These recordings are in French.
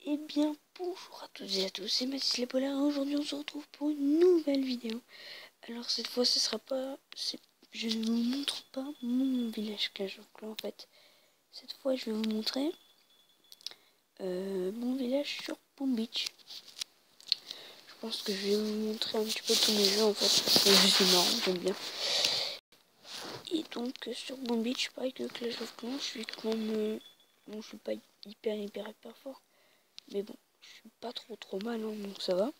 Eh bien, bonjour à toutes et à tous, c'est Mathis Le Polaire et aujourd'hui on se retrouve pour une nouvelle vidéo. Alors cette fois ce sera pas... Je ne vous montre pas mon village Clash of Clans en fait. Cette fois je vais vous montrer mon village sur Boom Beach. Je pense que je vais vous montrer un petit peu tous mes jeux en fait. C'est marrant, j'aime bien. Et donc sur Boom Beach, pareil que Clash of Clans, je suis quand même... bon, je suis pas hyper fort. Mais bon, je suis pas trop mal, hein, donc ça va.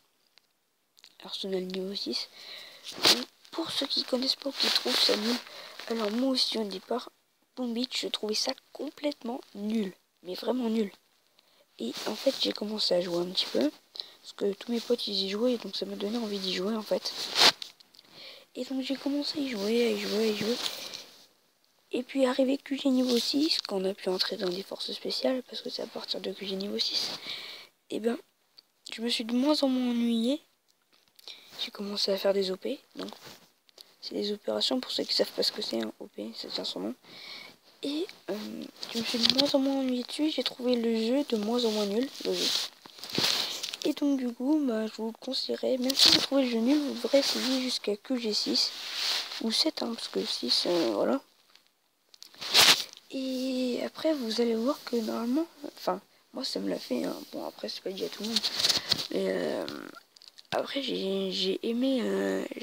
Arsenal niveau 6. Donc, pour ceux qui connaissent pas ou qui trouvent ça nul, alors moi aussi au départ, Boom Beach, je trouvais ça complètement nul. Mais vraiment nul. Et en fait, j'ai commencé à jouer un petit peu. Parce que tous mes potes, ils y jouaient, donc ça m'a donné envie d'y jouer en fait. Et donc j'ai commencé à y jouer, Et puis arrivé QG niveau 6, quand on a pu entrer dans des forces spéciales, parce que c'est à partir de QG niveau 6, et ben, je me suis de moins en moins ennuyé. J'ai commencé à faire des OP, donc c'est des opérations pour ceux qui savent pas ce que c'est, un OP, ça tient son nom. Et je me suis de moins en moins ennuyé dessus, j'ai trouvé le jeu de moins en moins nul, logique. Et donc du coup, bah, je vous le conseillerais, même si vous trouvez le jeu nul, vous devrez essayer jusqu'à QG6 ou 7, hein, parce que 6, voilà. Et après, vous allez voir que normalement, enfin, moi ça me l'a fait, hein. Bon après c'est pas dit à tout le monde, mais après j'ai aimé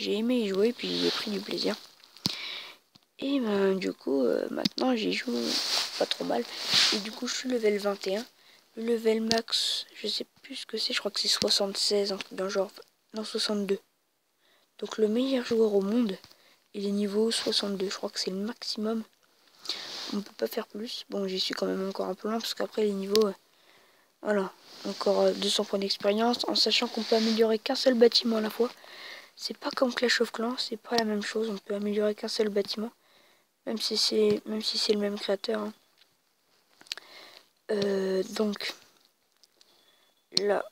y jouer, puis j'ai pris du plaisir. Et ben du coup maintenant j'y joue pas trop mal. Et du coup je suis level 21. Le level max, je sais plus ce que c'est, je crois que c'est 76, dans genre, non 62. Donc le meilleur joueur au monde, il est niveau 62, je crois que c'est le maximum. On peut pas faire plus. Bon, j'y suis quand même encore un peu loin parce qu'après les niveaux, voilà, encore 200 points d'expérience, en sachant qu'on peut améliorer qu'un seul bâtiment à la fois. C'est pas comme Clash of Clans, c'est pas la même chose, on peut améliorer qu'un seul bâtiment. Même si c'est le même créateur, hein. Donc là,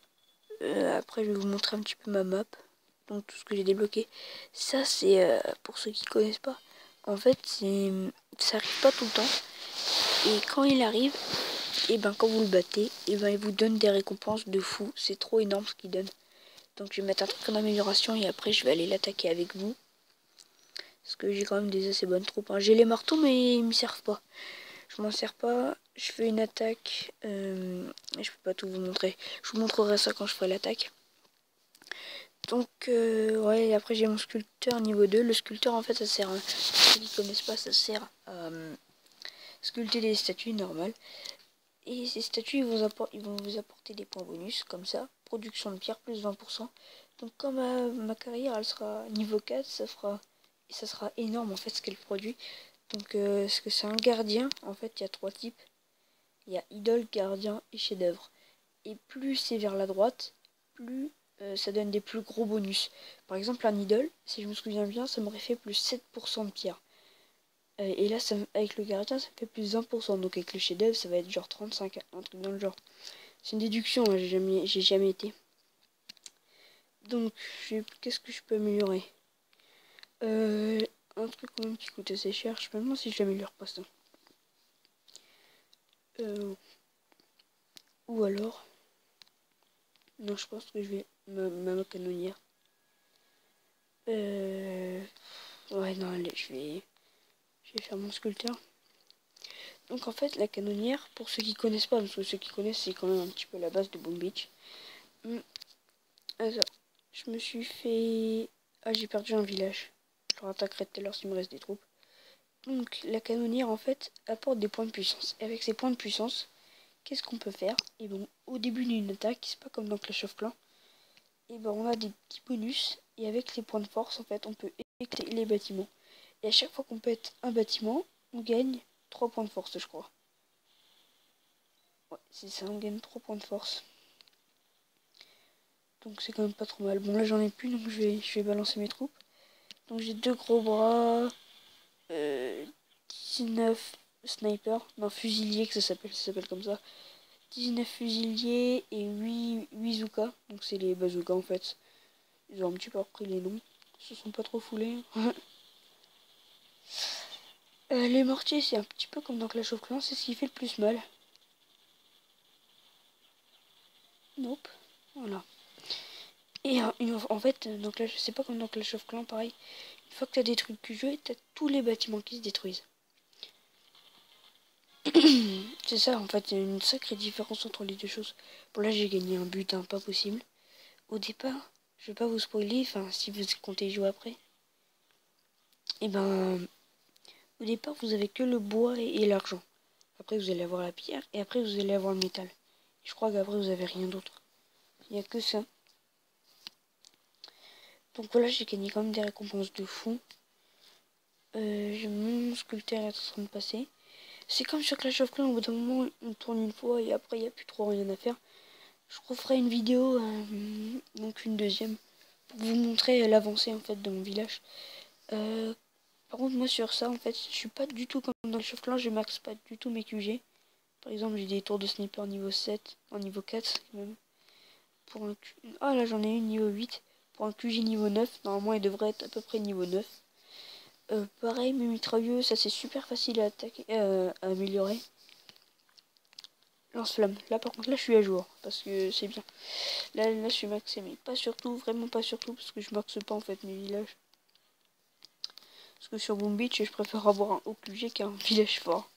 après je vais vous montrer un petit peu ma map. Donc tout ce que j'ai débloqué. Ça c'est pour ceux qui connaissent pas. En fait ça arrive pas tout le temps. Et quand il arrive, et ben quand vous le battez, et ben il vous donne des récompenses de fou. C'est trop énorme ce qu'il donne. Donc je vais mettre un truc en amélioration et après je vais aller l'attaquer avec vous. Parce que j'ai quand même des assez bonnes troupes, hein. J'ai les marteaux mais ils me servent pas. Je m'en sers pas. Je fais une attaque. Et je peux pas tout vous montrer. Je vous montrerai ça quand je ferai l'attaque. Donc ouais, après j'ai mon sculpteur niveau 2. Le sculpteur en fait ça sert, pour ceux qui connaissent pas, ça sert à sculpter des statues normales. Et ces statues ils vont vous apporter des points bonus comme ça. Production de pierre plus 20%. Donc quand ma carrière elle sera niveau 4, ça sera énorme en fait ce qu'elle produit. Donc parce que c'est un gardien, en fait il y a 3 types. Il y a idole, gardien et chef-d'œuvre. Et plus c'est vers la droite, plus ça donne des plus gros bonus. Par exemple, un idole, si je me souviens bien, ça m'aurait fait plus 7% de pierre. Et là, avec le gardien, ça me fait plus 20%. Donc avec le chef-d'œuvre, ça va être genre 35, un truc dans le genre. C'est une déduction, hein, j'ai jamais été. Donc, qu'est-ce que je peux améliorer? Un truc quand même qui coûte assez cher. Je me demande si je l'améliore pas ça. Ou alors... Non, je pense que je vais... Ma canonnière. Ouais, non, allez, je vais faire mon sculpteur. Donc en fait, la canonnière, pour ceux qui connaissent pas, parce que ceux qui connaissent, c'est quand même un petit peu la base de Boom Beach. Alors, je me suis fait... Ah, j'ai perdu un village. Je le rattaquerai tout à l'heure s'il me reste des troupes. Donc la canonnière, en fait, apporte des points de puissance. Et avec ces points de puissance, qu'est-ce qu'on peut faire? Et bon, au début d'une attaque, c'est pas comme dans Clash of Clans. Et ben on a des petits bonus. Et avec les points de force, en fait, on peut éclater les bâtiments. Et à chaque fois qu'on pète un bâtiment, on gagne 3 points de force, je crois. Ouais, c'est ça, on gagne 3 points de force. Donc c'est quand même pas trop mal. Bon là j'en ai plus, donc je vais balancer mes troupes. Donc j'ai 2 gros bras, 19 snipers, non fusiliers que ça s'appelle comme ça. 19 fusiliers et 8 zoukas. Donc c'est les bazookas en fait. Ils ont un petit peu repris les noms. Ils se sont pas trop foulés. Les mortiers c'est un petit peu comme dans Clash of Clans, c'est ce qui fait le plus mal. Nope. Voilà. Et en fait, donc là, je sais pas comme dans Clash of Clans, pareil. Une fois que t'as détruit le jeu, t'as tous les bâtiments qui se détruisent. C'est ça, en fait, il y a une sacrée différence entre les deux choses. Bon, là, j'ai gagné un butin pas possible. Au départ, je vais pas vous spoiler, enfin, si vous comptez y jouer après. Et ben, au départ, vous avez que le bois et l'argent. Après, vous allez avoir la pierre, et après, vous allez avoir le métal. Je crois qu'après, vous avez rien d'autre. Il n'y a que ça. Donc voilà, j'ai gagné quand même des récompenses de fou. Mon sculpteur est en train de passer. C'est comme sur Clash of Clans, au bout d'un moment, on tourne une fois et après, il n'y a plus trop rien à faire. Je referai une vidéo, donc une deuxième, pour vous montrer l'avancée en fait de mon village. Par contre, moi sur ça, en fait, je suis pas du tout comme dans Clash of Clans, je max pas du tout mes QG. Par exemple, j'ai des tours de sniper niveau 7, en niveau 4 même. Pour un Ah là, j'en ai une niveau 8. Pour un QG niveau 9, normalement, il devrait être à peu près niveau 9. Pareil, mes mitrailleuses, ça c'est super facile à attaquer, à améliorer. Lance-flamme. Là, par contre, là, je suis à jour. Parce que c'est bien. Là, je suis maxé. Mais pas surtout, vraiment pas surtout. Parce que je maxe pas, en fait, mes villages. Parce que sur Boom Beach, je préfère avoir un haut QG qu'un village fort.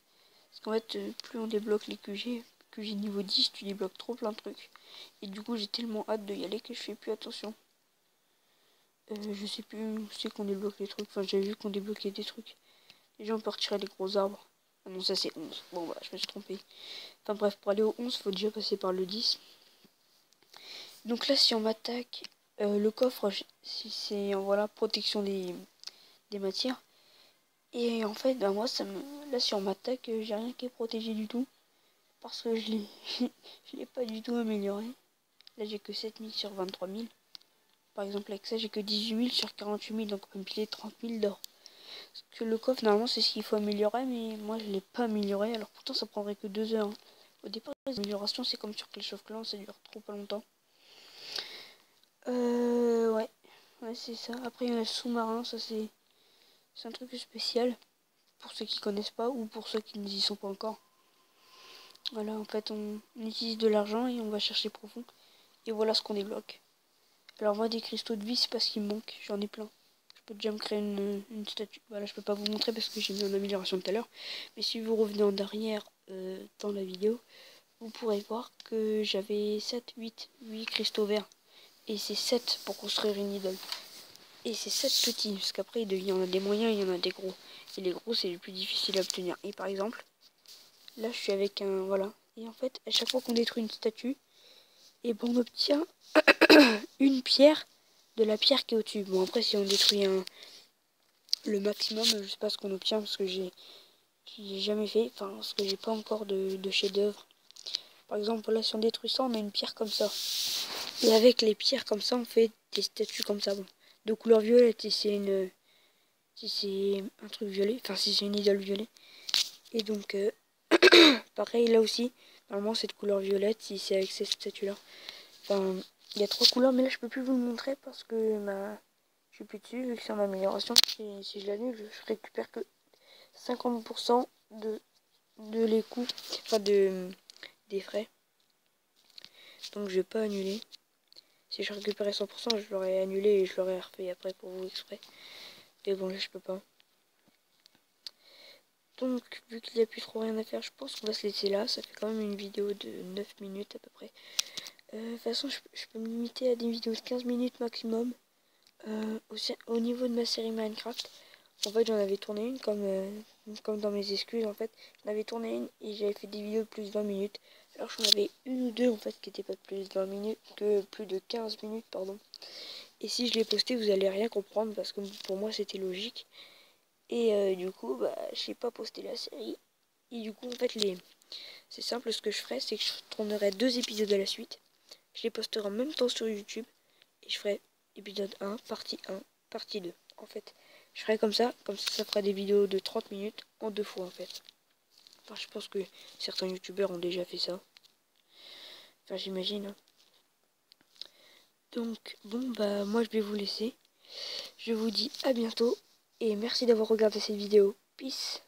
Parce qu'en fait, plus on débloque les QG niveau 10, tu débloques trop plein de trucs. Et du coup, j'ai tellement hâte de y aller que je fais plus attention. Je sais plus où c'est qu'on débloque les trucs. Enfin, j'avais vu qu'on débloquait des trucs. Déjà, on peut retirer les gros arbres. Ah non, ça c'est 11. Bon, bah, je me suis trompé. Enfin bref, pour aller au 11, faut déjà passer par le 10. Donc là, si on m'attaque, le coffre, si c'est voilà, protection des matières. Et en fait, bah, moi, là, si on m'attaque, j'ai rien qui est protégé du tout. Parce que je l'ai pas du tout amélioré. Là, j'ai que 7000 sur 23000. Par exemple, avec ça, j'ai que 18000 sur 48000. Donc, on peut me piler 30 000 d'or. Parce que le coffre, normalement, c'est ce qu'il faut améliorer. Mais moi, je l'ai pas amélioré. Alors, pourtant, ça prendrait que 2 heures. Hein. Au départ, les améliorations, c'est comme sur Clash of Clans. Ça dure trop pas longtemps. Ouais. Ouais, c'est ça. Après, il y a le sous-marin. Ça, c'est un truc spécial. Pour ceux qui connaissent pas ou pour ceux qui n'y sont pas encore. Voilà, en fait, on utilise de l'argent et on va chercher profond. Et voilà ce qu'on débloque. Alors moi, des cristaux de vie, c'est parce qu'il me manque. J'en ai plein. Je peux déjà me créer une statue. Voilà, je peux pas vous montrer parce que j'ai mis en amélioration tout à l'heure. Mais si vous revenez en arrière dans la vidéo, vous pourrez voir que j'avais 7, 8 cristaux verts. Et c'est 7 pour construire une idole. Et c'est 7 petits, parce qu'après il y en a des moyens, il y en a des gros. Et les gros, c'est les plus difficiles à obtenir. Et par exemple, là je suis avec un... Voilà. Et en fait, à chaque fois qu'on détruit une statue, et bon, on obtient une pierre de la pierre qui est au-dessus. Bon, après, si on détruit le maximum, je sais pas ce qu'on obtient, parce que j'ai jamais fait. Enfin, parce que j'ai pas encore de chef-d'œuvre. Par exemple, là, si on détruit ça, on a une pierre comme ça. Et avec les pierres comme ça, on fait des statues comme ça. Bon, de couleur violette, si c'est un truc violet, enfin si c'est une idole violet. Et donc, pareil là aussi, normalement c'est de couleur violette si c'est avec ces statues-là. Enfin, il y a 3 couleurs, mais là je peux plus vous le montrer parce que je suis plus dessus, vu que c'est en amélioration. Et si je l'annule, je récupère que 50% de les coûts, enfin des frais. Donc je vais pas annuler. Si je récupérais 100%, je l'aurais annulé et je l'aurais refait après pour vous exprès. Mais bon, là je peux pas. Donc, vu qu'il n'y a plus trop rien à faire, je pense qu'on va se laisser là. Ça fait quand même une vidéo de 9 minutes à peu près. De toute façon, je peux me limiter à des vidéos de 15 minutes maximum. Au niveau de ma série Minecraft, en fait, j'en avais tourné une comme dans mes excuses. En fait, j'en avais tourné une et j'avais fait des vidéos de plus de 20 minutes. Alors, j'en avais une ou deux en fait qui n'étaient pas de plus de 20 minutes, que plus de 15 minutes, pardon. Et si je les postais, vous allez rien comprendre parce que pour moi, c'était logique. Et du coup, bah, j'ai pas posté la série. Et du coup, en fait, c'est simple, ce que je ferais, c'est que je tournerais 2 épisodes à la suite. Je les posterai en même temps sur YouTube. Et je ferai épisode 1, partie 1, partie 2. En fait, je ferai comme ça ça fera des vidéos de 30 minutes en 2 fois, en fait. Enfin, je pense que certains youtubeurs ont déjà fait ça. Enfin, j'imagine. Hein. Donc, bon, bah, moi, je vais vous laisser. Je vous dis à bientôt. Et merci d'avoir regardé cette vidéo. Peace.